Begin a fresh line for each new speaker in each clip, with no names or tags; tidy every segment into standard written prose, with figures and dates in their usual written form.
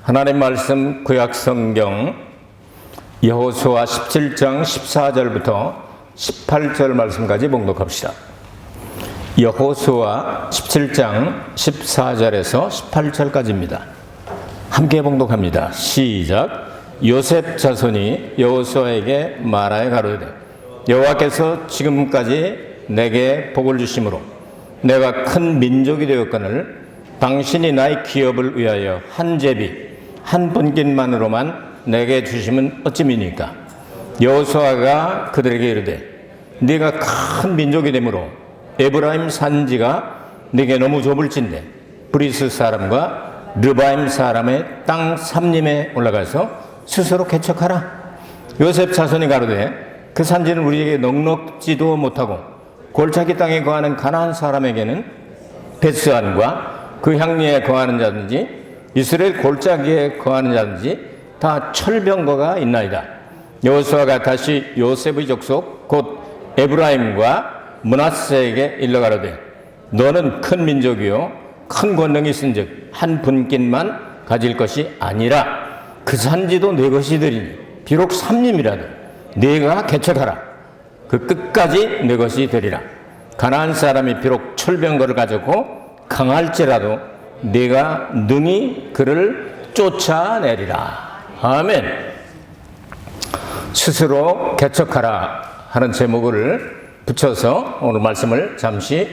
하나님 말씀 구약성경 여호수아 17장 14절부터 18절 말씀까지 봉독합시다. 여호수아 17장 14절에서 18절까지입니다. 함께 봉독합니다. 시작. 요셉 자손이 여호수아에게 말하여 가로되 여호와께서 지금까지 내게 복을 주심으로 내가 큰 민족이 되었거늘 당신이 나의 기업을 위하여 한 제비 한 분깃만으로만 내게 주시면 어찌미니까. 여호수아가 그들에게 이르되 네가 큰 민족이 되므로 에브라임 산지가 네게 너무 좁을진대 브리스 사람과 르바임 사람의 땅 삼림에 올라가서 스스로 개척하라. 요셉 자손이 가로되 그 산지는 우리에게 넉넉지도 못하고 골짜기 땅에 거하는 가나안 사람에게는 베스안과 그 향리에 거하는 자든지 이스라엘 골짜기에 거하는 자든지 다 철병거가 있나이다. 여호수아가 다시 요셉의 족속 곧 에브라임과 므낫세에게 일러 가로되 너는 큰 민족이요 큰 권능이 있은즉 한 분깃만 가질 것이 아니라 그 산지도 네 것이 되리니 비록 삼림이라도 네가 개척하라. 그 끝까지 네 것이 되리라. 가나안 사람이 비록 철병거를 가졌고 강할지라도 네가 능히 그를 쫓아내리라. 아멘. 스스로 개척하라 하는 제목을 붙여서 오늘 말씀을 잠시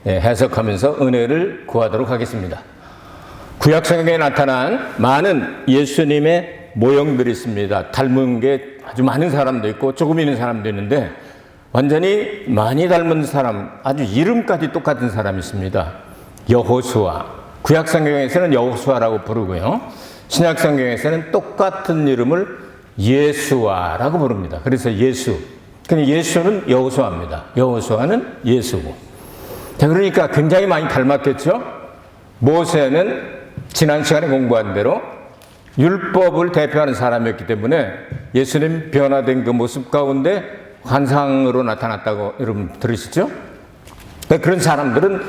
해석하면서 은혜를 구하도록 하겠습니다. 구약성경에 나타난 많은 예수님의 모형들이 있습니다. 닮은 게 아주 많은 사람도 있고 조금 있는 사람도 있는데 완전히 많이 닮은 사람, 아주 이름까지 똑같은 사람이 있습니다. 여호수아. 구약성경에서는 여호수아라고 부르고요. 신약성경에서는 똑같은 이름을 예수아라고 부릅니다. 그래서 예수. 그러니까 예수는 여호수아입니다. 여호수아는 예수고. 자, 그러니까 굉장히 많이 닮았겠죠? 모세는 지난 시간에 공부한 대로 율법을 대표하는 사람이었기 때문에 예수님 변화된 그 모습 가운데 환상으로 나타났다고 여러분 들으시죠? 그런 사람들은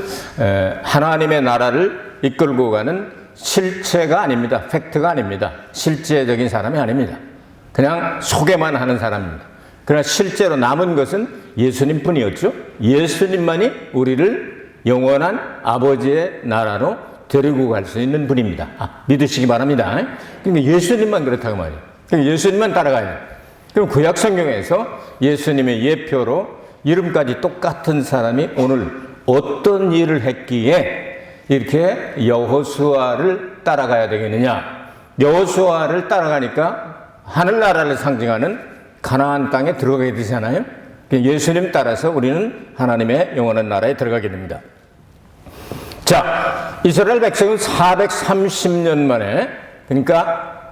하나님의 나라를 이끌고 가는 실체가 아닙니다. 팩트가 아닙니다. 실제적인 사람이 아닙니다. 그냥 소개만 하는 사람입니다. 그러나 실제로 남은 것은 예수님 뿐이었죠. 예수님만이 우리를 영원한 아버지의 나라로 데리고 갈 수 있는 분입니다. 믿으시기 바랍니다. 그러니까 예수님만 그렇다고 말이에요. 그러니까 예수님만 따라가야 돼요. 그럼 구약 성경에서 예수님의 예표로 이름까지 똑같은 사람이 오늘 어떤 일을 했기에 이렇게 여호수아를 따라가야 되겠느냐. 여호수아를 따라가니까 하늘나라를 상징하는 가나안 땅에 들어가게 되잖아요. 예수님 따라서 우리는 하나님의 영원한 나라에 들어가게 됩니다. 자, 이스라엘 백성은 430년 만에, 그러니까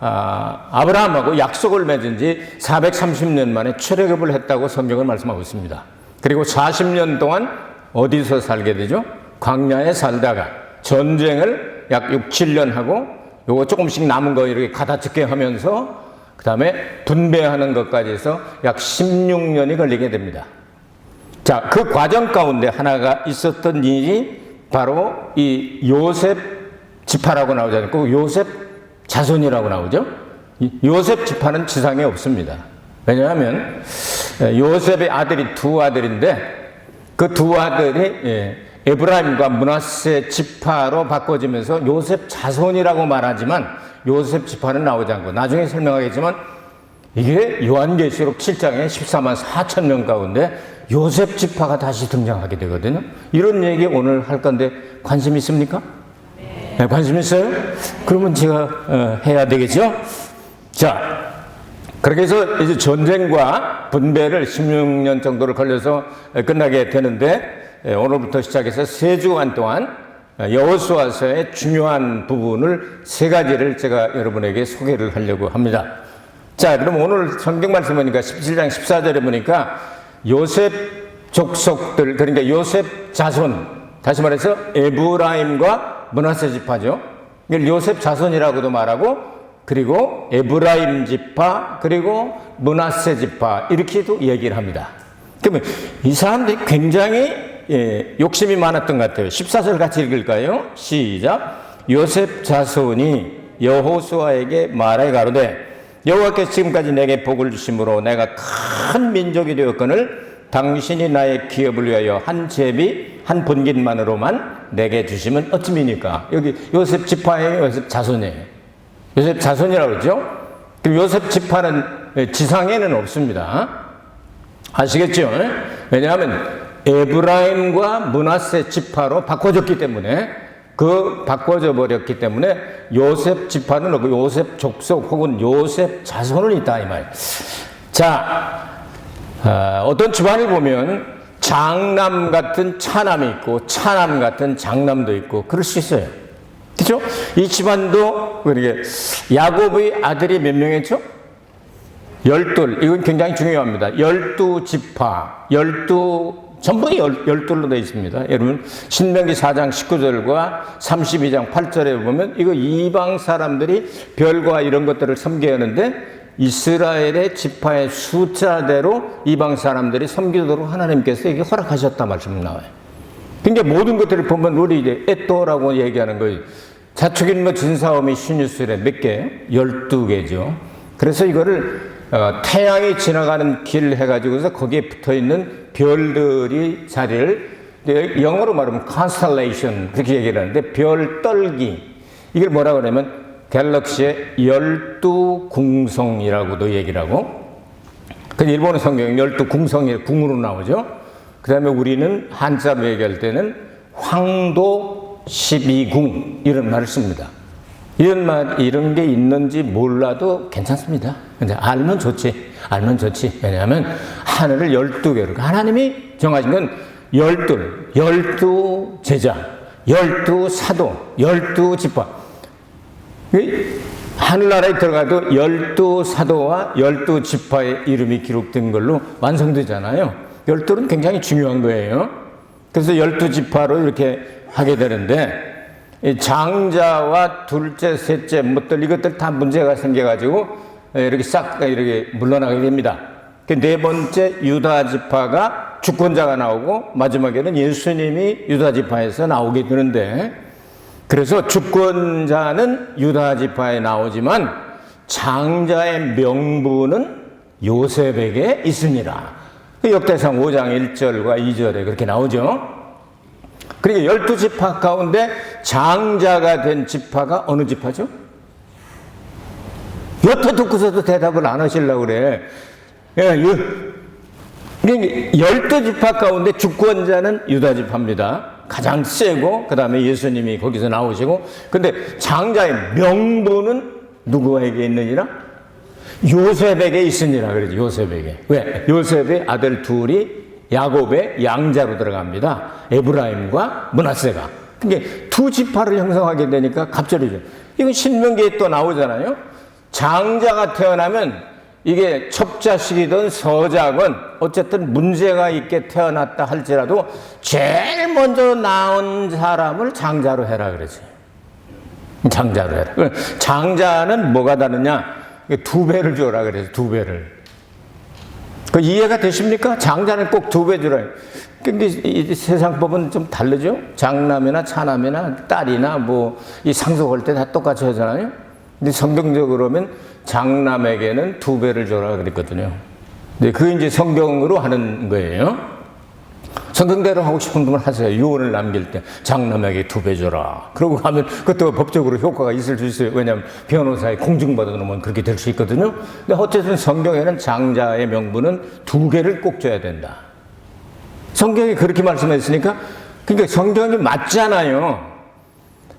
아브라함하고 약속을 맺은 지 430년 만에 출애굽을 했다고 성경은 말씀하고 있습니다. 그리고 40년 동안 어디서 살게 되죠? 광야에 살다가 전쟁을 약 6, 7년 하고 요거 조금씩 남은 거 이렇게 가다듬게 하면서 그 다음에 분배하는 것까지 해서 약 16년이 걸리게 됩니다. 자, 그 과정 가운데 하나가 있었던 일이 바로 이 요셉 지파라고 나오잖아요. 그 요셉 자손이라고 나오죠. 요셉 지파는 지상에 없습니다. 왜냐하면 요셉의 아들이 두 아들인데 그 두 아들이 에브라임과 므낫세 지파로 바꿔지면서 요셉 자손이라고 말하지만 요셉 지파는 나오지 않고 나중에 설명하겠지만 이게 요한계시록 7장에 14만 4천 명 가운데 요셉 지파가 다시 등장하게 되거든요. 이런 얘기 오늘 할 건데 관심 있습니까? 네, 관심 있어요? 그러면 제가 해야 되겠죠? 자, 그렇게 해서 이제 전쟁과 분배를 16년 정도를 걸려서 끝나게 되는데 오늘부터 시작해서 3주간 동안 여호수아서의 중요한 부분을 3가지를 제가 여러분에게 소개를 하려고 합니다. 자, 그럼 오늘 성경 말씀 보니까 17장 14절에 보니까 요셉 족속들, 그러니까 요셉 자손, 다시 말해서 에브라임과 므낫세 지파죠. 이걸 요셉 자손이라고도 말하고 그리고 에브라임 지파 그리고 므낫세 지파 이렇게도 얘기를 합니다. 그러면 이 사람들이 굉장히 욕심이 많았던 것 같아요. 14절 같이 읽을까요? 시작. 요셉 자손이 여호수아에게 말해 가로되 여호와께서 지금까지 내게 복을 주심으로 내가 큰 민족이 되었거늘 당신이 나의 기업을 위하여 한 제비 한 분깃만으로만 내게 주시면 어찌미니까. 여기 요셉 지파예요, 요셉 자손이에요. 요셉 자손이라고 그러죠. 그럼 요셉 지파는 지상에는 없습니다. 아시겠죠? 왜냐하면 에브라임과 므낫세 지파로 바꿔줬기 때문에, 바꿔져 버렸기 때문에 요셉 지파는 없고 요셉 족속 혹은 요셉 자손은 있다 이 말. 자, 어떤 집안을 보면 장남 같은 차남이 있고 차남 같은 장남도 있고 그럴 수 있어요. 그렇죠? 이 집안도 그렇게 야곱의 아들이 몇 명이었죠? 12. 이건 굉장히 중요합니다. 12지파, 전부 12로 되어 있습니다. 여러분, 신명기 4장 19절과 32장 8절에 보면 이거 이방 사람들이 별과 이런 것들을 섬겨야 하는데 이스라엘의 지파의 숫자대로 이방 사람들이 섬기도록 하나님께서 이게 허락하셨다 말씀 나와요. 그러니까 모든 것들을 보면 우리 이제 에또라고 얘기하는 거예요. 자축인모 진사오미 신유술에 몇 개? 12개죠. 그래서 이거를 태양이 지나가는 길 해가지고서 거기에 붙어 있는 별들이 자리를 영어로 말하면 constellation 그렇게 얘기를 하는데 별 떨기 이걸 뭐라 그러냐면 갤럭시의 12궁성이라고도 얘기를 하고 그 일본어 성경에 12궁성이 궁으로 나오죠. 그 다음에 우리는 한자로 얘기할 때는 황도 12궁 이런 말을 씁니다. 이런 게 있는지 몰라도 괜찮습니다. 근데 알면 좋지. 왜냐하면 하늘을 12개로 하나님이 정하신 건 12 제자, 12사도, 12지파. 하늘나라에 들어가도 12사도와 12지파의 이름이 기록된 걸로 완성되잖아요. 12는 굉장히 중요한 거예요. 그래서 12지파로 이렇게 하게 되는데 장자와 둘째, 셋째, 뭣들 이것들 다 문제가 생겨가지고 이렇게 싹 이렇게 물러나게 됩니다. 네 번째 유다 지파가 주권자가 나오고 마지막에는 예수님이 유다 지파에서 나오게 되는데 그래서 주권자는 유다 지파에 나오지만 장자의 명분은 요셉에게 있으니라. 역대상 5장 1절과 2절에 그렇게 나오죠. 그러니까 12지파 가운데 장자가 된 지파가 어느 지파죠? 여태 듣고서도 대답을 안 하시려고 그래. 12지파 가운데 주권자는 유다지파입니다. 가장 세고 그 다음에 예수님이 거기서 나오시고 근데 장자의 명분은 누구에게 있느니라? 요셉에게 있으니라 그러죠. 요셉에게. 왜? 요셉의 아들 둘이 야곱의 양자로 들어갑니다. 에브라임과 므낫세가. 그러니까 두 지파를 형성하게 되니까 갑절이죠. 이건 신명기에 또 나오잖아요. 장자가 태어나면 이게 첩자식이든 서자건 어쨌든 문제가 있게 태어났다 할지라도 제일 먼저 낳은 사람을 장자로 해라 그러지. 장자로 해라. 장자는 뭐가 다르냐? 2배를 줘라 그래서 2배를. 그 이해가 되십니까? 장자는 꼭 2배 주라. 근데 이 세상법은 좀 다르죠? 장남이나 차남이나 딸이나 뭐 이 상속할 때 다 똑같이 하잖아요? 근데 성경적으로 보면 장남에게는 2배를 줘라 그랬거든요. 근데 그게 이제 성경으로 하는 거예요. 성경대로 하고 싶은 분은 하세요. 유언을 남길 때 장남에게 2배 줘라. 그러고 하면 그것도 법적으로 효과가 있을 수 있어요. 왜냐하면 변호사에 공증받아 놓으면 그렇게 될 수 있거든요. 근데 어쨌든 성경에는 장자의 명분은 2개를 꼭 줘야 된다. 성경이 그렇게 말씀했으니까 그러니까 성경이 맞잖아요.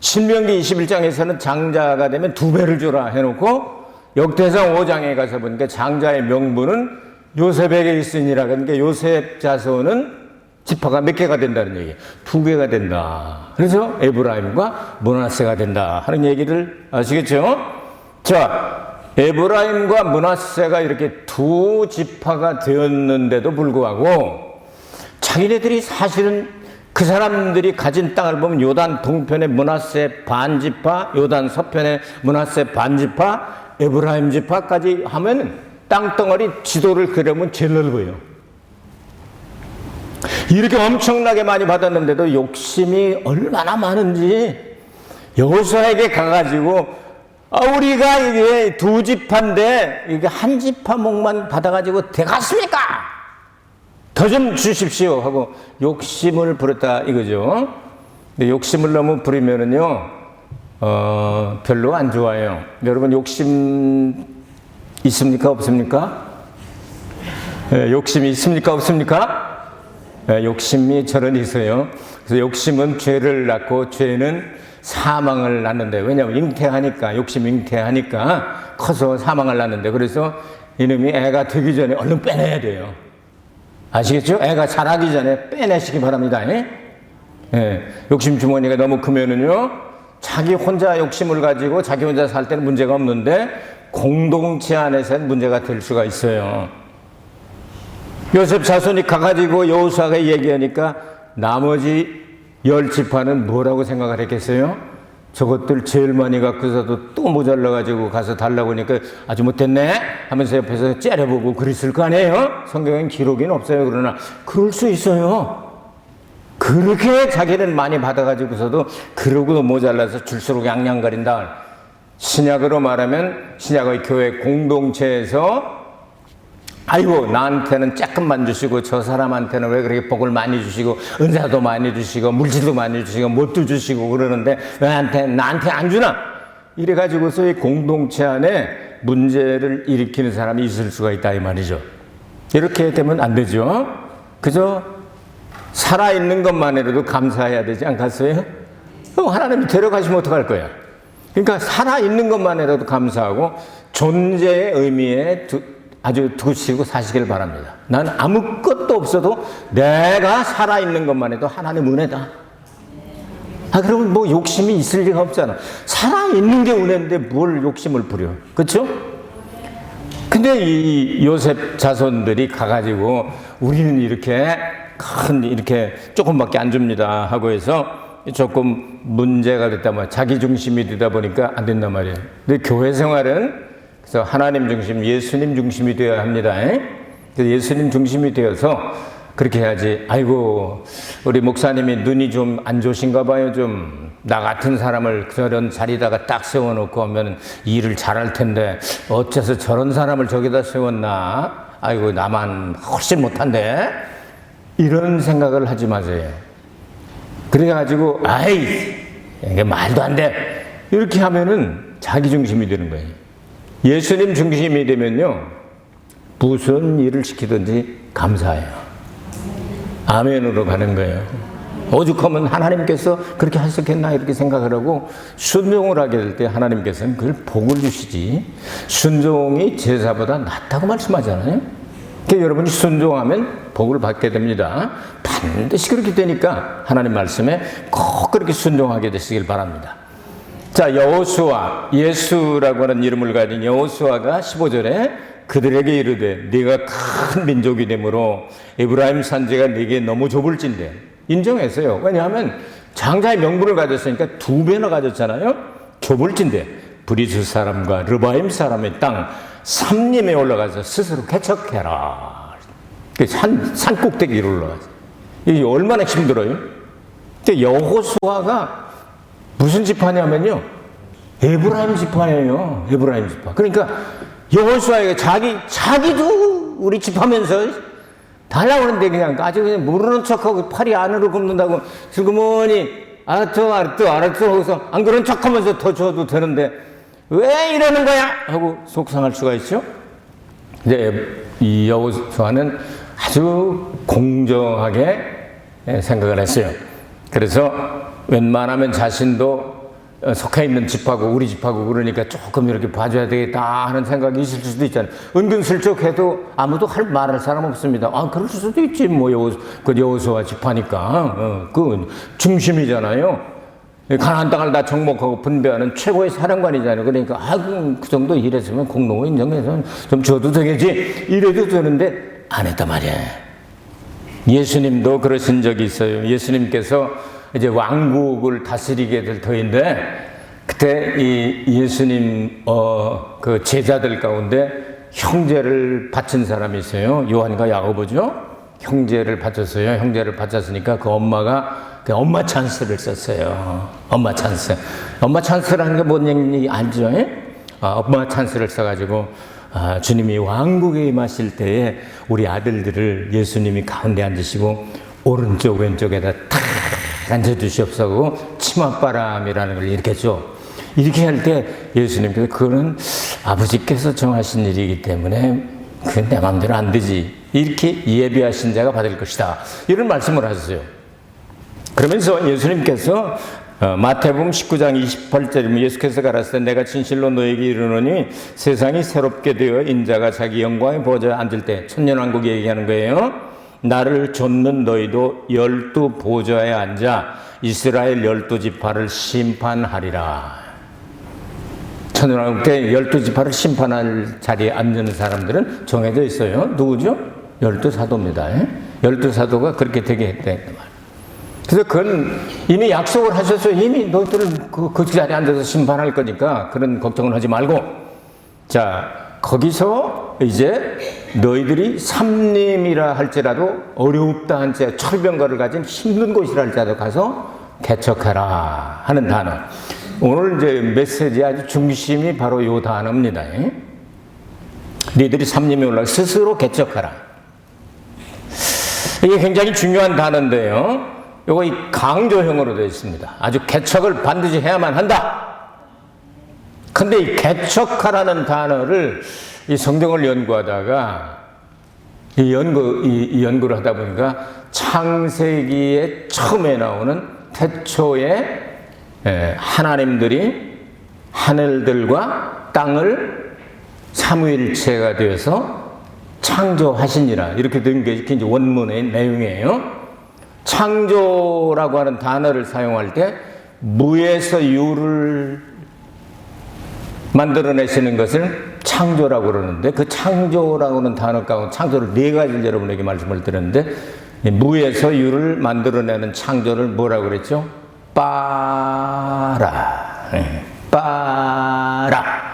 신명기 21장에서는 장자가 되면 2배를 줘라 해놓고 역대상 5장에 가서 보니까 장자의 명분은 요셉에게 있으니라. 그러니까 요셉 자손은 지파가 몇 개가 된다는 얘기예요. 2개가 된다. 그래서 에브라임과 므낫세가 된다 하는 얘기를 아시겠죠? 자, 에브라임과 므낫세가 이렇게 두 지파가 되었는데도 불구하고 자기네들이 사실은 그 사람들이 가진 땅을 보면 요단 동편의 므낫세 반지파, 요단 서편의 므낫세 반지파, 에브라임 지파까지 하면 땅덩어리 지도를 그려면 제일 넓어요. 이렇게 엄청나게 많이 받았는데도 욕심이 얼마나 많은지 여호수아에게 가가지고 우리가 이게 두 지파인데 이게 한 지파 목만 받아가지고 되겠습니까? 더 좀 주십시오 하고 욕심을 부렸다 이거죠. 근데 욕심을 너무 부리면은요, 별로 안 좋아요. 여러분 욕심 있습니까? 없습니까? 욕심이 있습니까? 없습니까? 욕심이 저는 있어요. 그래서 욕심은 죄를 낳고 죄는 사망을 낳는데, 왜냐하면 잉태하니까, 욕심 잉태하니까 커서 사망을 낳는데, 그래서 이놈이 애가 되기 전에 얼른 빼내야 돼요. 아시겠죠? 애가 자라기 전에 빼내시기 바랍니다. 욕심 주머니가 너무 크면은요, 자기 혼자 욕심을 가지고 자기 혼자 살 때는 문제가 없는데 공동체 안에서는 문제가 될 수가 있어요. 요셉 자손이 가가지고 여호수아가 얘기하니까 나머지 10지파는 뭐라고 생각을 했겠어요? 저것들 제일 많이 갖고서도 또 모자라가지고 가서 달라고 하니까 아주 못됐네 하면서 옆에서 째려보고 그랬을 거 아니에요? 성경엔 기록은 없어요. 그러나 그럴 수 있어요. 그렇게 자기는 많이 받아가지고서도 그러고 모자라서 줄수록 양양거린다. 신약으로 말하면 신약의 교회 공동체에서 아이고 나한테는 조금만 주시고 저 사람한테는 왜 그렇게 복을 많이 주시고 은사도 많이 주시고 물질도 많이 주시고 뭣도 주시고 그러는데 왜 나한테 안 주나? 이래가지고서 이 공동체 안에 문제를 일으키는 사람이 있을 수가 있다 이 말이죠. 이렇게 되면 안 되죠. 그저 살아있는 것만으로도 감사해야 되지 않겠어요? 하나님이 데려가시면 어떡할 거야? 그러니까 살아있는 것만으로도 감사하고 존재의 의미에 아주 두시고 사시길 바랍니다. 나는 아무것도 없어도 내가 살아있는 것만 해도 하나님 은혜다. 그러면 뭐 욕심이 있을 리가 없잖아. 살아있는 게 은혜인데 뭘 욕심을 부려. 그렇죠? 근데 이 요셉 자손들이 가가지고 우리는 이렇게 이렇게 조금밖에 안 줍니다 하고 해서 조금 문제가 됐다 말이야. 자기 중심이 되다 보니까 안 된단 말이에요. 근데 교회 생활은 그래서 하나님 중심, 예수님 중심이 되어야 합니다. 그래서 예수님 중심이 되어서 그렇게 해야지. 아이고 우리 목사님이 눈이 좀 안 좋으신가 봐요. 좀 나 같은 사람을 저런 자리다가 딱 세워놓고 하면 일을 잘할 텐데 어째서 저런 사람을 저기다 세웠나? 아이고 나만 훨씬 못한데? 이런 생각을 하지 마세요. 그래가지고 이게 말도 안 돼. 이렇게 하면은 자기 중심이 되는 거예요. 예수님 중심이 되면요, 무슨 일을 시키든지 감사해요. 아멘으로 가는 거예요. 오죽하면 하나님께서 그렇게 하셨겠나 이렇게 생각을 하고 순종을 하게 될 때 하나님께서는 그걸 복을 주시지. 순종이 제사보다 낫다고 말씀하잖아요. 그러니까 여러분이 순종하면 복을 받게 됩니다. 반드시 그렇게 되니까 하나님 말씀에 꼭 그렇게 순종하게 되시길 바랍니다. 자, 여호수아, 예수라고 하는 이름을 가진 여호수아가 15절에 그들에게 이르되 네가 큰 민족이 되므로 에브라임 산지가 네게 너무 좁을진대. 인정했어요. 왜냐하면 장자의 명분을 가졌으니까 2배나 가졌잖아요. 좁을진대. 브리스 사람과 르바임 사람의 땅 삼림에 올라가서 스스로 개척해라. 산 꼭대기로 올라가서. 이게 얼마나 힘들어요? 근데 여호수아가 무슨 지파냐면요, 에브라임 지파예요. 에브라임 지파. 그러니까 여호수아에게 자기도 우리 지파면서 달라고 하는데 그냥 아주 그냥 모르는 척하고 팔이 안으로 굽는다고 슬그머니 알았어 하고서 안 그런 척하면서 더 줘도 되는데 왜 이러는 거야? 하고 속상할 수가 있죠. 이제 이 여호수아는 아주 공정하게 생각을 했어요. 그래서 웬만하면 자신도 속해 있는 집하고 우리 집하고 그러니까 조금 이렇게 봐줘야 되겠다 하는 생각이 있을 수도 있잖아요. 은근슬쩍 해도 아무도 말할 사람 없습니다. 그럴 수도 있지. 뭐 여호수아 집하니까 그 중심이잖아요. 가나안 땅을 다 정복하고 분배하는 최고의 사령관이잖아요. 그러니까 그 정도 일했으면 공로를 인정해서 좀 줘도 되겠지. 이래도 되는데 안 했단 말이에요. 예수님도 그러신 적이 있어요. 예수님께서 이제 왕국을 다스리게 될 터인데 그때 이 예수님 그 제자들 가운데 형제를 바친 사람이 있어요. 요한과 야고보죠. 형제를 바쳤어요. 형제를 바쳤으니까 그 엄마가 그 엄마 찬스를 썼어요. 엄마 찬스. 엄마 찬스라는 게 뭔 얘기 알죠? 엄마 찬스를 써가지고 주님이 왕국에 임하실 때에 우리 아들들을 예수님이 가운데 앉으시고 오른쪽 왼쪽에다 탁 앉아주시옵소서 치맛바람이라는 걸 일으켰죠. 이렇게 할 때 예수님께서 그거는 아버지께서 정하신 일이기 때문에 그건 내 마음대로 안 되지. 이렇게 예비하신 자가 받을 것이다. 이런 말씀을 하셨어요. 그러면서 예수님께서 마태복음 19장 28절이면 예수께서 가라사대 내가 진실로 너에게 이르노니 세상이 새롭게 되어 인자가 자기 영광의 보좌에 앉을 때 천년왕국이 얘기하는 거예요. 나를 좇는 너희도 12 보좌에 앉아 이스라엘 12지파를 심판하리라. 천년왕국 때 12지파를 심판할 자리에 앉는 사람들은 정해져 있어요. 누구죠? 12사도입니다. 12사도가 그렇게 되게 했다. 그래서 그건 이미 약속을 하셔서 이미 너희들을 그 자리에 앉아서 심판할 거니까 그런 걱정을 하지 말고, 자, 거기서 이제 너희들이 삼림이라 할지라도 어렵다 한지 철병거를 가진 힘든 곳이라 할지라도 가서 개척하라 하는 단어. 오늘 이제 메시지 아주 중심이 바로 요 단어입니다. 너희들이 삼림에 올라 스스로 개척하라. 이게 굉장히 중요한 단어인데요. 요거 이 강조형으로 되어 있습니다. 아주 개척을 반드시 해야만 한다. 근데 이 개척하라는 단어를 이 성경을 연구하다가 이 연구를 하다 보니까 창세기에 처음에 나오는 태초에 하나님들이 하늘들과 땅을 삼위일체가 되어서 창조하시니라 이렇게 된 게 이제 원문의 내용이에요. 창조라고 하는 단어를 사용할 때 무에서 유를 만들어내시는 것을 창조라고 그러는데, 그 창조라고 하는 단어 가운데 창조를 네 가지를 여러분에게 말씀을 드렸는데, 무에서 유를 만들어내는 창조를 뭐라고 그랬죠? 빠라. 빠라.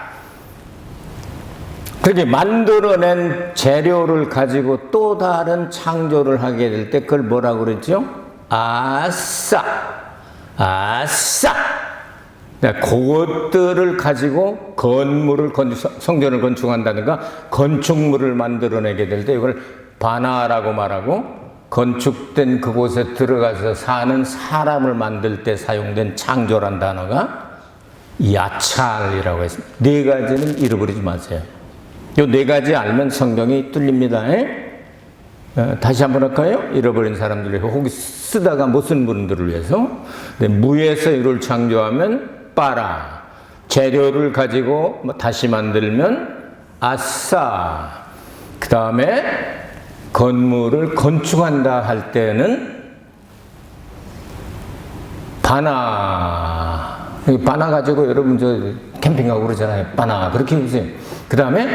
그렇게 만들어낸 재료를 가지고 또 다른 창조를 하게 될 때 그걸 뭐라고 그랬죠? 아싸. 아싸. 그것들을 가지고 건물을 성전을 건축한다든가 건축물을 만들어내게 될 때 이걸 바나라고 말하고, 건축된 그곳에 들어가서 사는 사람을 만들 때 사용된 창조란 단어가 야찰이라고 했습니다. 네 가지는 잃어버리지 마세요. 요 네 가지 알면 성경이 뚫립니다. 다시 한번 할까요? 잃어버린 사람들을 혹시 쓰다가 못 쓴 분들을 위해서. 무에서 유를 창조하면 빠라. 재료를 가지고 다시 만들면 아싸. 그 다음에 건물을 건축한다 할 때는 바나. 바나 가지고 여러분 저 캠핑 가고 그러잖아요. 바나. 그렇게 해보세요. 그 다음에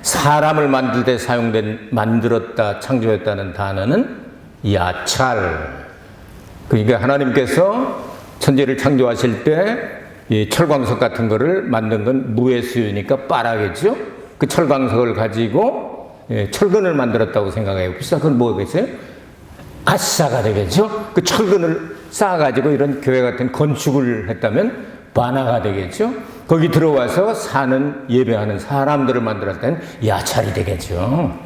사람을 만들 때 만들었다, 창조했다는 단어는 야찰. 그러니까 하나님께서 천지를 창조하실 때 이 철광석 같은 거를 만든 건 무의 수유니까 빠라겠죠? 그 철광석을 가지고 철근을 만들었다고 생각해요. 비싸, 그건 뭐겠어요? 아싸가 되겠죠? 그 철근을 쌓아가지고 이런 교회 같은 건축을 했다면 바나가 되겠죠? 거기 들어와서 사는, 예배하는 사람들을 만들었을 때는 야찰이 되겠죠.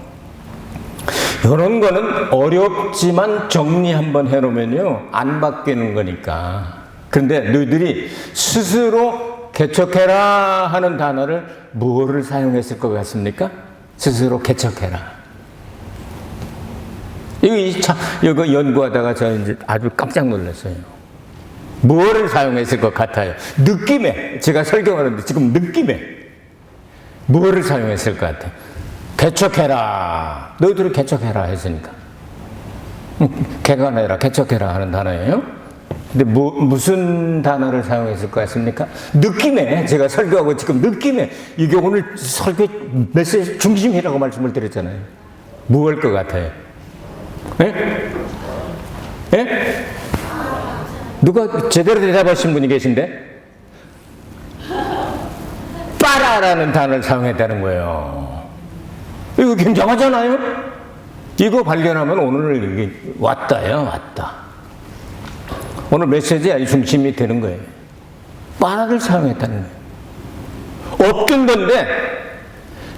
이런 거는 어렵지만 정리 한번 해놓으면요, 안 바뀌는 거니까. 그런데 너희들이 스스로 개척해라 하는 단어를 뭐를 사용했을 것 같습니까? 스스로 개척해라. 이거 연구하다가 저 이제 아주 깜짝 놀랐어요. 뭐를 사용했을 것 같아요? 느낌에, 제가 설교하는데 지금 느낌에 뭐를 사용했을 것 같아요? 개척해라. 너희들이 개척해라 했으니까. 개관해라, 개척해라 하는 단어예요. 근데 무슨 단어를 사용했을 것 같습니까? 느낌에, 제가 설교하고 지금 느낌에, 이게 오늘 설교 메시지 중심이라고 말씀을 드렸잖아요. 뭐 할 것 같아요? 예? 예? 누가 제대로 대답하신 분이 계신데? 빠라라는 단어를 사용했다는 거예요. 이거 굉장하잖아요? 이거 발견하면 오늘 왔다요, 왔다. 오늘 메시지의 중심이 되는 거예요. 빠라를 사용했다는 거예요. 없던 건데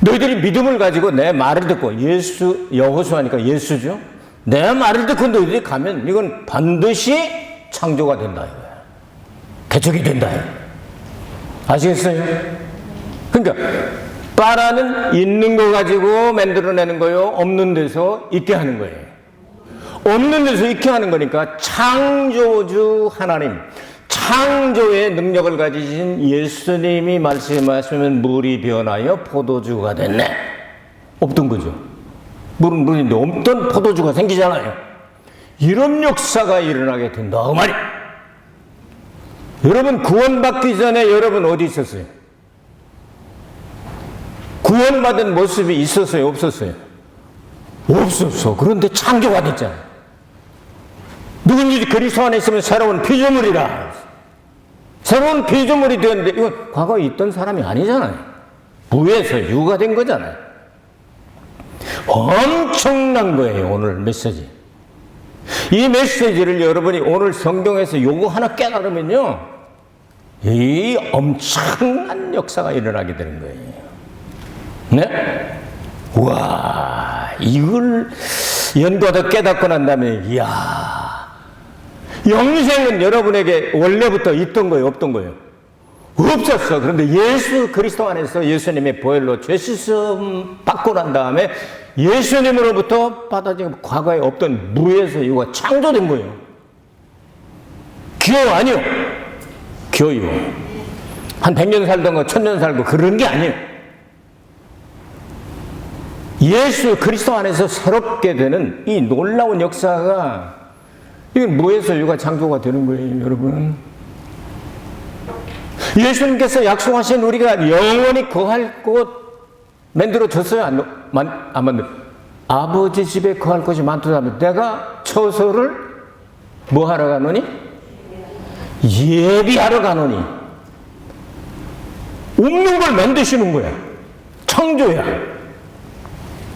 너희들이 믿음을 가지고 내 말을 듣고, 예수, 여호수아니까 예수죠. 내 말을 듣고 너희들이 가면 이건 반드시 창조가 된다 이거야. 개척이 된다. 아시겠어요? 그러니까 빠라는 있는 거 가지고 만들어내는 거요, 없는 데서 있게 하는 거예요. 없는 데서 있게 하는 거니까 창조주 하나님, 창조의 능력을 가지신 예수님이 말씀하시면 물이 변하여 포도주가 됐네. 없던 거죠. 물인데 없던 포도주가 생기잖아요. 이런 역사가 일어나게 된다 그 말이에요. 여러분, 구원받기 전에 여러분 어디 있었어요? 구원받은 모습이 있었어요, 없었어요? 없었어. 그런데 창조가 됐잖아요. 누군지 그리스도 안에 있으면 새로운 피조물이라. 새로운 피조물이 되었는데 이건 과거에 있던 사람이 아니잖아요. 무에서 유가 된 거잖아요. 엄청난 거예요, 오늘 메시지. 이 메시지를 여러분이 오늘 성경에서 요거 하나 깨달으면요, 이 엄청난 역사가 일어나게 되는 거예요. 네? 와, 이걸 연구하다 깨닫고 난 다음에, 이야, 영생은 여러분에게 원래부터 있던 거예요, 없던 거예요? 없었어. 그런데 예수 그리스도 안에서 예수님의 보혈로 죄 씻음 받고 난 다음에 예수님으로부터 받아진 과거에 없던 무에서 이거가 창조된 거예요. 기호 아니요. 기호요. 한 100년 살던 거 1000년 살고 그런 게 아니에요. 예수 그리스도 안에서 새롭게 되는 이 놀라운 역사가, 이건 무에서 유가 창조가 되는 거예요, 여러분. 예수님께서 약속하신 우리가 영원히 거할 곳 만들어줬어요? 안 만들어? 아버지 집에 거할 곳이 많다면 내가 처소를 뭐 하러 가노니? 예비하러 가노니. 없는 걸 만드시는 거야. 창조야.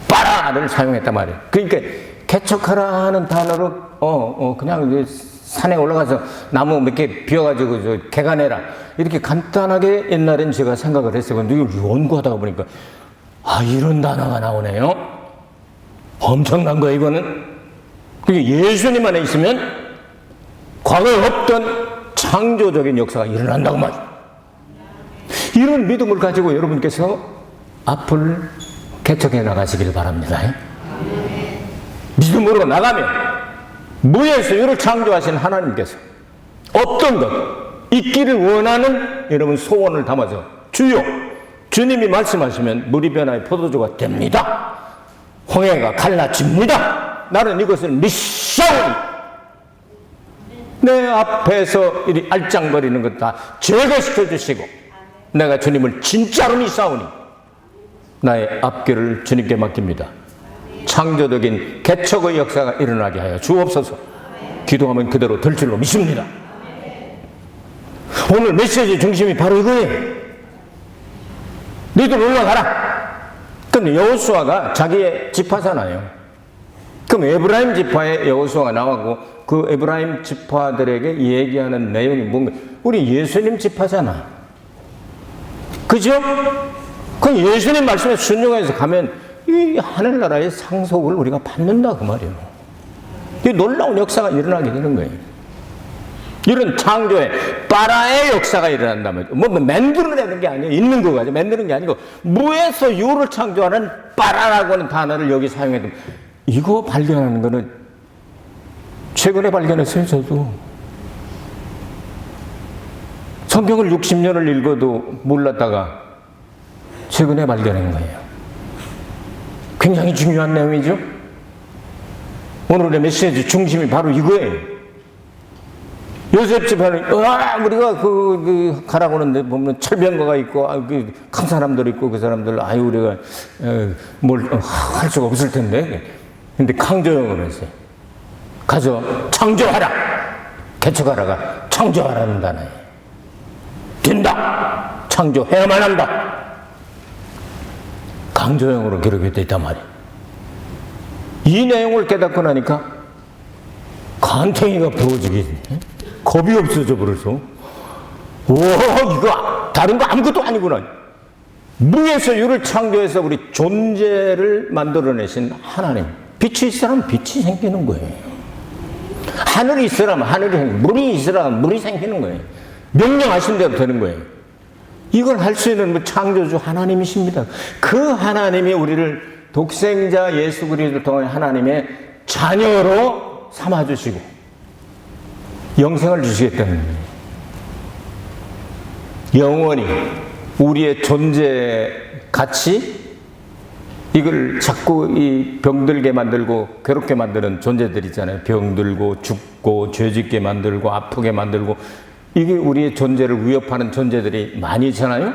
빠라를 사용했단 말이에요. 그러니까 개척하라 하는 단어로 그냥 산에 올라가서 나무 몇 개 비워가지고 저 개가내라 이렇게 간단하게 옛날엔 제가 생각을 했어요. 근데 이걸 연구하다가 보니까 이런 단어가 나오네요. 엄청난 거예요, 이거는. 그게 예수님 안에 있으면 과거에 없던 창조적인 역사가 일어난다고 말이에요. 이런 믿음을 가지고 여러분께서 앞을 개척해 나가시길 바랍니다. 믿음으로 나가면 무에서 유를 창조하신 하나님께서 없던 것, 있기를 원하는 여러분 소원을 담아서 주여, 주님이 말씀하시면 물이 변하여 포도주가 됩니다. 홍해가 갈라집니다. 나는 이것을 믿사오니 내 앞에서 이 알짱거리는 것 다 제거시켜 주시고 내가 주님을 진짜로 믿사오니 나의 앞길을 주님께 맡깁니다. 창조적인 개척의 역사가 일어나게 하여 주옵소서. 기도하면 그대로 될 줄로 믿습니다. 오늘 메시지 중심이 바로 이거예요. 너희들 올라가라. 그럼 여호수아가 자기의 지파잖아요. 그럼 에브라임 지파의 여호수아가 나와고 그 에브라임 지파들에게 얘기하는 내용이 뭔가, 우리 예수님 지파잖아. 그죠? 그 예수님 말씀에 순종해서 가면 이 하늘나라의 상속을 우리가 받는다 그 말이에요. 이 놀라운 역사가 일어나게 되는 거예요. 이런 창조의 빠라의 역사가 일어난다면 뭐 만들어내는 게 아니에요. 있는 거 가지고 만드는 게 아니고 무에서 유를 창조하는 빠라라고 하는 단어를 여기 사용해도, 이거 발견하는 거는 최근에 발견했어요. 저도 성경을 60년을 읽어도 몰랐다가 최근에 발견한 거예요. 굉장히 중요한 내용이죠. 오늘의 메시지 중심이 바로 이거예요. 요셉 집안은 우리가 가라고 하는데 보면 철병거가 있고 큰 사람들 있고 그 사람들 우리가 뭘 할 수가 없을 텐데, 근데 강조형으로 했어요. 가서 창조하라. 개척하라가 창조하라는 단어예요. 된다. 창조해야만 한다. 강조형으로 기록이 되어 있단 말이에요. 이 내용을 깨닫고 나니까 간탱이가 부어지기, 겁이 없어져 버려서. 오, 이거 다른 거 아무것도 아니구나. 무에서 유를 창조해서 우리 존재를 만들어내신 하나님. 빛이 있으라면 빛이 생기는 거예요. 하늘이 있으라면 하늘이 생기는 거예요. 물이 있으라면 물이 생기는 거예요. 명령하신 대로 되는 거예요. 이걸 할 수 있는 창조주 하나님이십니다. 그 하나님이 우리를 독생자 예수 그리스도를 통해 하나님의 자녀로 삼아주시고 영생을 주시겠다는 거예요. 영원히 우리의 존재 가치, 이걸 자꾸 이 병들게 만들고 괴롭게 만드는 존재들 있잖아요. 병들고 죽고 죄짓게 만들고 아프게 만들고, 이게 우리의 존재를 위협하는 존재들이 많이 있잖아요.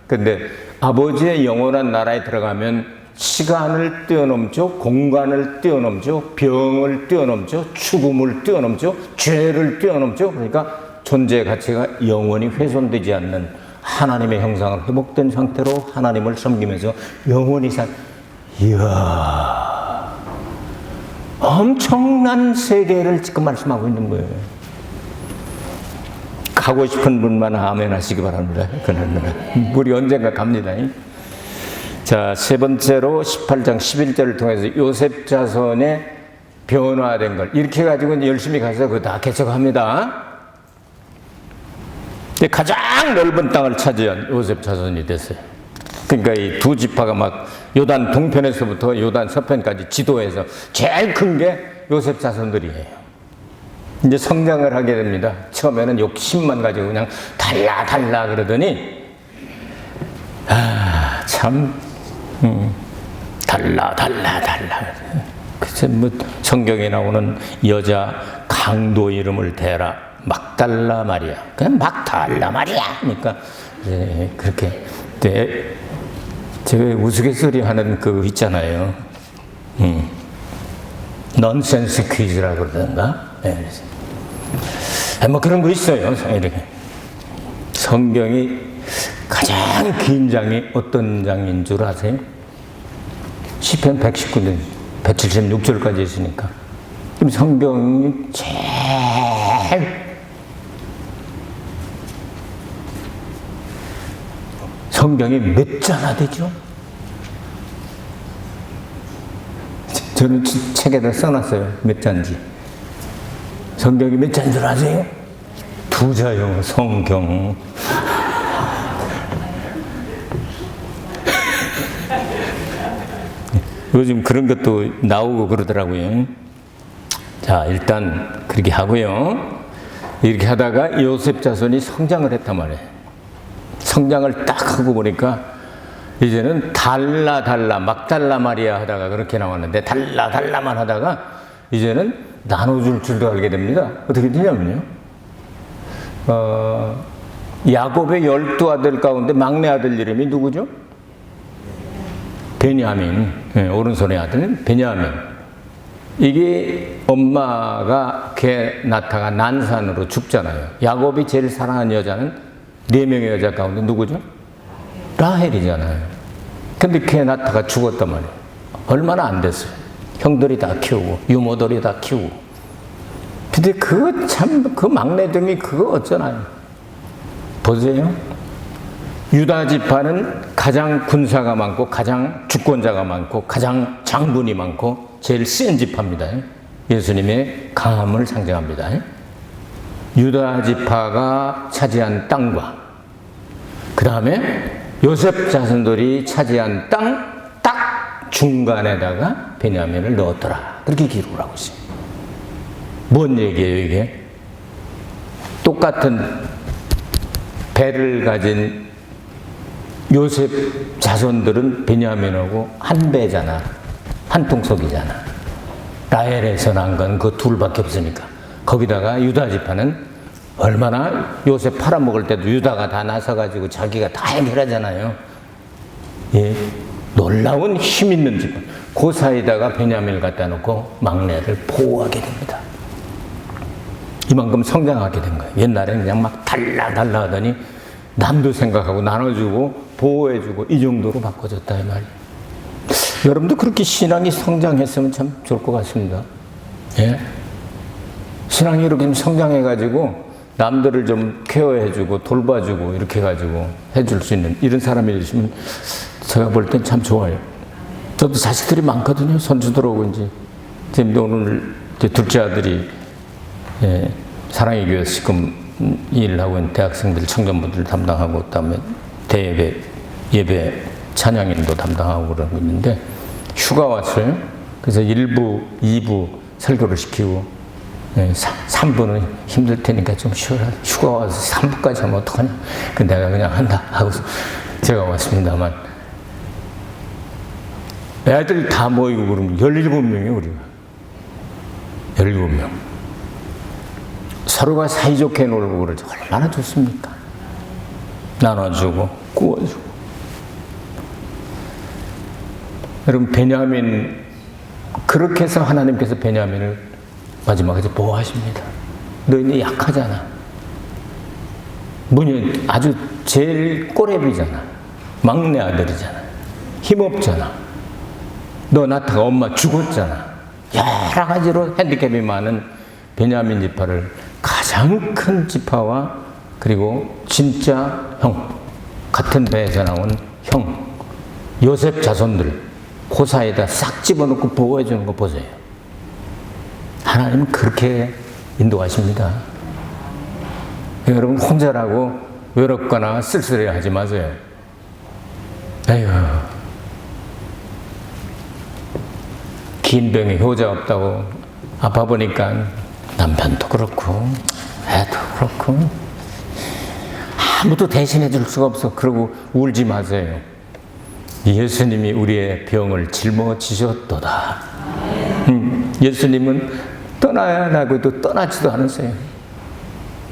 근데 아버지의 영원한 나라에 들어가면 시간을 뛰어넘죠, 공간을 뛰어넘죠, 병을 뛰어넘죠, 죽음을 뛰어넘죠, 죄를 뛰어넘죠. 그러니까 존재의 가치가 영원히 훼손되지 않는 하나님의 형상을 회복된 상태로 하나님을 섬기면서 영원히 이야, 엄청난 세계를 지금 말씀하고 있는 거예요. 가고 싶은 분만 아멘 하시기 바랍니다. 우리 언젠가 갑니다. 자, 세 번째로 18장 11절을 통해서 요셉 자손의 변화된 걸 이렇게 가지고 열심히 가서 그거 다 개척합니다. 가장 넓은 땅을 차지한 요셉 자손이 됐어요. 그러니까 이 두 지파가 막 요단 동편에서부터 요단 서편까지 지도해서 제일 큰 게 요셉 자손들이에요. 이제 성장을 하게 됩니다. 처음에는 욕심만 가지고 그냥 달라 그러더니 참 달라. 그래서 뭐 성경에 나오는 여자 강도 이름을 대라. 막달라 마리아. 그냥 막달라 마리아. 그러니까 네, 그렇게 제가 우스갯소리 하는 그 있잖아요. 넌센스 퀴즈라 그러던가. 네. 뭐 그런 거 있어요. 이렇게 성경이 가장 긴 장이 어떤 장인 줄 아세요? 시편 119년 176절까지 있으니까. 그럼 성경이 제일 성경이 몇 자나 되죠? 저는 책에다 써놨어요. 몇 자인지. 성경이 몇 자인 줄 아세요? 2자요, 성경. 요즘 그런 것도 나오고 그러더라고요. 자, 일단 그렇게 하고요. 이렇게 하다가 요셉 자손이 성장을 했단 말이에요. 성장을 딱 하고 보니까 이제는 달라 막달라 마리아 하다가 그렇게 나왔는데 달라만 하다가 이제는 나눠줄 줄도 알게 됩니다. 어떻게 되냐면요. 야곱의 12아들 가운데 막내 아들 이름이 누구죠? 베냐민. 네, 오른손의 아들은 베냐민. 이게 엄마가 걔 낳다가 난산으로 죽잖아요. 야곱이 제일 사랑하는 여자는 4명의 여자 가운데 누구죠? 라헬이잖아요. 근데 걔 낳다가 죽었단 말이에요. 얼마나 안 됐어요. 형들이 다 키우고 유모들이 다 키우고. 근데 그거 참, 그 막내들이 그거 어쩌나요? 보세요. 유다 지파는 가장 군사가 많고 가장 주권자가 많고 가장 장군이 많고 제일 센 지파입니다. 예수님의 강함을 상징합니다. 유다 지파가 차지한 땅과 그 다음에 요셉 자손들이 차지한 땅 딱 중간에다가 베냐민을 넣었더라. 그렇게 기록을 하고 있어요. 뭔 얘기예요 이게? 똑같은 배를 가진 요셉 자손들은 베냐민하고 한 배잖아. 한 통속이잖아. 라헬에서 난 건 그 둘밖에 없으니까. 거기다가 유다 지파는 얼마나 요셉 팔아먹을 때도 유다가 다 나서가지고 자기가 다 해결하잖아요. 예, 놀라운 힘 있는 지파. 그 사이에다가 베냐민을 갖다 놓고 막내를 보호하게 됩니다. 이만큼 성장하게 된 거예요. 옛날에는 그냥 막 달라 하더니 남도 생각하고 나눠주고 보호해주고 이 정도로 바꿔졌다 이 말이에요. 여러분도 그렇게 신앙이 성장했으면 참 좋을 것 같습니다. 예? 신앙이 이렇게 성장해가지고 남들을 좀 케어해주고 돌봐주고 이렇게 해가지고 해줄 수 있는 이런 사람이 있으면 제가 볼 땐 참 좋아요. 저도 자식들이 많거든요. 손주들 오고 이제 지금 오늘 둘째 아들이 사랑의 교회에서 지금 일을 하고 있는 대학생들, 청년분들 담당하고 그다음에 대예배, 예배, 찬양인도 담당하고 그러고 있는데 휴가 왔어요. 그래서 1부, 2부 설교를 시키고 3부는 힘들 테니까 좀 쉬어라. 휴가 와서 3부까지 하면 어떡하냐. 근데 내가 그냥 한다 하고서 제가 왔습니다만 애들이 다 모이고 그러면 17명이에요, 우리가. 17명. 서로가 사이좋게 놀고 그러지 얼마나 좋습니까? 나눠주고 구워주고. 여러분, 베냐민, 그렇게 해서 하나님께서 베냐민을 마지막에 보호하십니다. 너희는 약하잖아. 문이 아주 제일 꼬레비잖아. 막내 아들이잖아. 힘없잖아. 너 낳다가 엄마 죽었잖아. 여러 가지로 핸디캡이 많은 베냐민 지파를 가장 큰 지파와 그리고 진짜 형, 같은 배에서 나온 형, 요셉 자손들 그 사이에다 싹 집어넣고 보호해 주는 거 보세요. 하나님은 그렇게 인도하십니다. 여러분, 혼자라고 외롭거나 쓸쓸해 하지 마세요. 에휴, 긴 병에 효자 없다고 아파 보니까 남편도 그렇고 애도 그렇고 아무도 대신해 줄 수가 없어. 그러고 울지 마세요. 예수님이 우리의 병을 짊어지셨도다. 예수님은 떠나야 하고도 떠나지도 않으세요.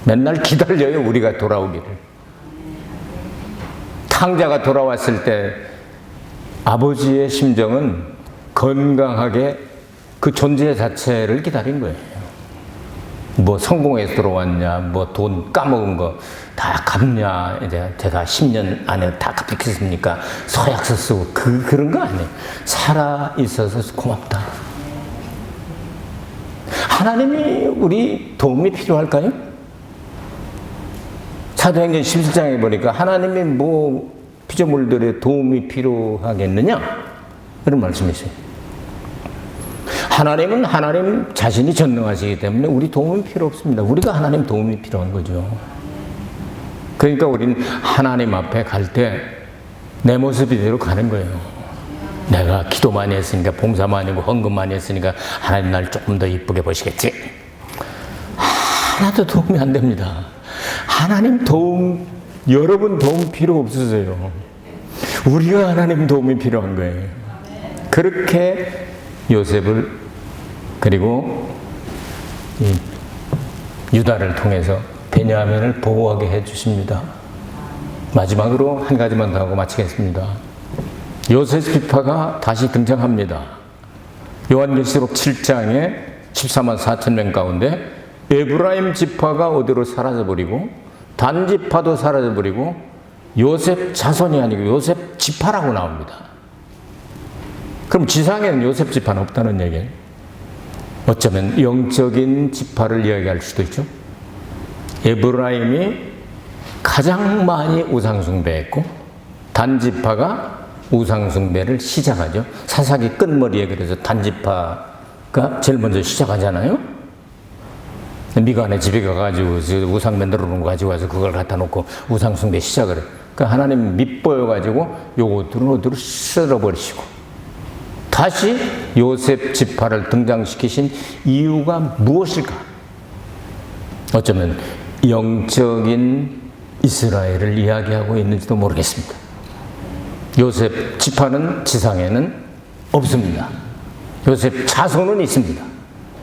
맨날 기다려요, 우리가 돌아오기를. 탕자가 돌아왔을 때 아버지의 심정은 건강하게 그 존재 자체를 기다린 거예요. 뭐 성공해서 들어왔냐, 뭐 돈 까먹은 거 다 갚냐, 이제 제가 10년 안에 다 갚겠습니까? 서약서 쓰고 그런 거 아니에요. 살아 있어서 고맙다. 하나님이 우리 도움이 필요할까요? 사도행전 17장에 보니까 하나님이 뭐 피조물들의 도움이 필요하겠느냐? 그런 말씀이세요. 하나님은 하나님 자신이 전능하시기 때문에 우리 도움은 필요 없습니다. 우리가 하나님 도움이 필요한 거죠. 그러니까 우리는 하나님 앞에 갈 때 내 모습 이대로 가는 거예요. 내가 기도 많이 했으니까, 봉사 많이 하고 헌금 많이 했으니까 하나님 날 조금 더 이쁘게 보시겠지? 하나도 도움이 안 됩니다. 하나님 도움, 여러분 도움 필요 없으세요. 우리가 하나님 도움이 필요한 거예요. 그렇게 요셉을 그리고 유다를 통해서 베냐민을 보호하게 해주십니다. 마지막으로 한 가지만 더 하고 마치겠습니다. 요셉 지파가 다시 등장합니다. 요한계시록 7장에 14만 4천 명 가운데 에브라임 지파가 어디로 사라져버리고 단 지파도 사라져버리고 요셉 자손이 아니고 요셉 지파라고 나옵니다. 그럼 지상에는 요셉 지파는 없다는 얘기예요. 어쩌면 영적인 지파를 이야기할 수도 있죠. 에브라임이 가장 많이 우상숭배했고 단 지파가 우상숭배를 시작하죠. 사사기 끝머리에 그래서 단 지파가 제일 먼저 시작하잖아요. 미간의 집에 가가지고 우상 만들어 놓은 거 가지고 와서 그걸 갖다 놓고 우상숭배 시작을 해요. 그러니까 하나님 밉보여가지고 요것들은 어디로 쓸어버리시고 다시 요셉 지파를 등장시키신 이유가 무엇일까? 어쩌면 영적인 이스라엘을 이야기하고 있는지도 모르겠습니다. 요셉 지파는 지상에는 없습니다. 요셉 자손은 있습니다.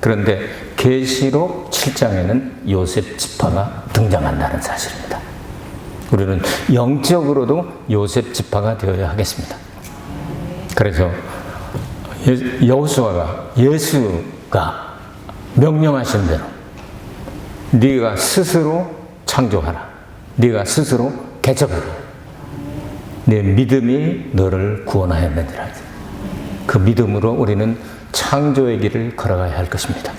그런데 계시록 7장에는 요셉 지파가 등장한다는 사실입니다. 우리는 영적으로도 요셉 지파가 되어야 하겠습니다. 그래서 여호수아가 예수가 명령하신 대로 네가 스스로 창조하라. 네가 스스로 개척하라. 내 믿음이 너를 구원하였느니라. 그 믿음으로 우리는 창조의 길을 걸어가야 할 것입니다.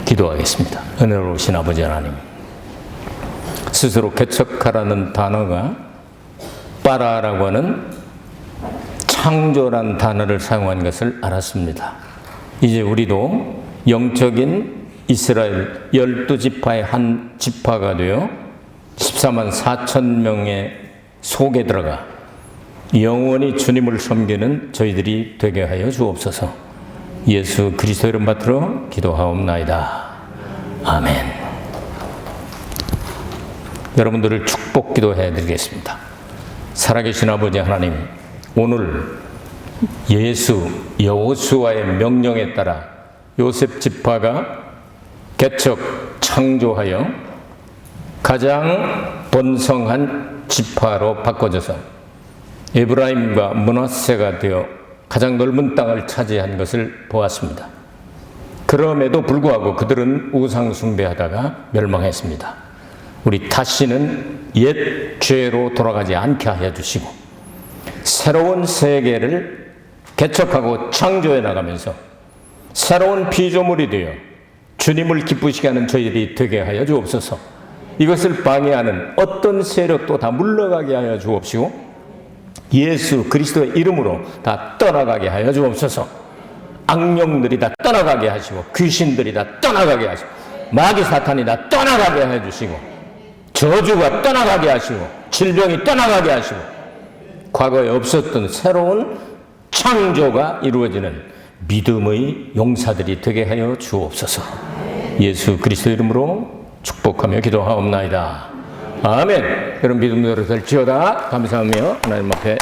기도하겠습니다. 은혜로우신 아버지 하나님, 스스로 개척하라는 단어가 빠라라고 하는 창조란 단어를 사용한 것을 알았습니다. 이제 우리도 영적인 이스라엘 12지파의 한 지파가 되어 14만 4천 명의 속에 들어가 영원히 주님을 섬기는 저희들이 되게 하여 주옵소서. 예수 그리스도 이름 받들어 기도하옵나이다. 아멘. 여러분들을 축복 기도해 드리겠습니다. 살아계신 아버지 하나님, 오늘 예수 여호수아의 명령에 따라 요셉 지파가 개척 창조하여 가장 번성한 지파로 바꿔져서 에브라임과 므낫세가 되어 가장 넓은 땅을 차지한 것을 보았습니다. 그럼에도 불구하고 그들은 우상 숭배하다가 멸망했습니다. 우리 다시는 옛 죄로 돌아가지 않게 하여 주시고 새로운 세계를 개척하고 창조해 나가면서 새로운 피조물이 되어 주님을 기쁘시게 하는 저희들이 되게 하여 주옵소서. 이것을 방해하는 어떤 세력도 다 물러가게 하여 주옵시고 예수 그리스도의 이름으로 다 떠나가게 하여 주옵소서. 악령들이 다 떠나가게 하시고 귀신들이 다 떠나가게 하시고 마귀 사탄이 다 떠나가게 해 주시고 저주가 떠나가게 하시고 질병이 떠나가게 하시고 과거에 없었던 새로운 창조가 이루어지는 믿음의 용사들이 되게 하여 주옵소서. 예수 그리스도 이름으로 축복하며 기도하옵나이다. 아멘. 여러분 믿음대로 될지어다. 감사하며 하나님 앞에